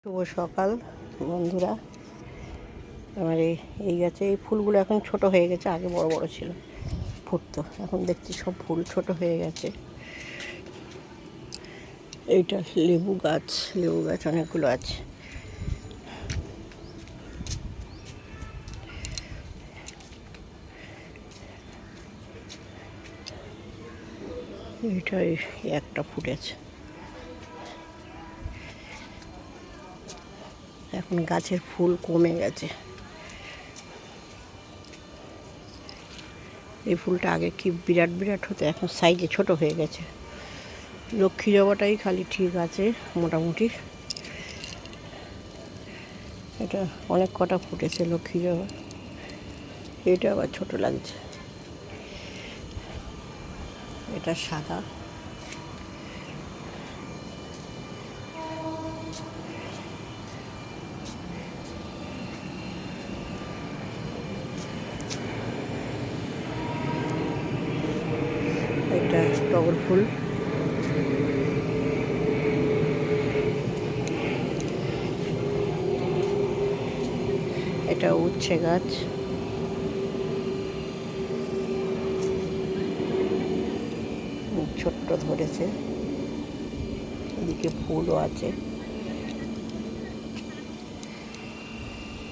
শুভ সকাল বন্ধুরা। আমার এই গাছে এই ফুলগুলো এখন ছোট হয়ে গেছে, আগে বড় বড় ছিল, ফুটতো। এখন দেখছি সব ফুল ছোট হয়ে গেছে। এইটা লেবু গাছ অনেকগুলো আছে। এইটা একটা ফুটেছে। এখন গাছের ফুল কমে গেছে। এই ফুলটা আগে কি বিরাট বিরাট হতো, এখন সাইজে ছোট হয়ে গেছে। লক্ষ্মী জবাটাই খালি ঠিক আছে মোটামুটি। এটা অনেক কটা ফুটেছে লক্ষ্মী জবা। এটা আবার ছোট লাগছে। এটা সাদা। এটা টগর ফুল। এটা উচ্ছে গাছ। ছোট্ট ধরেছে, এদিকে ফুলও আছে।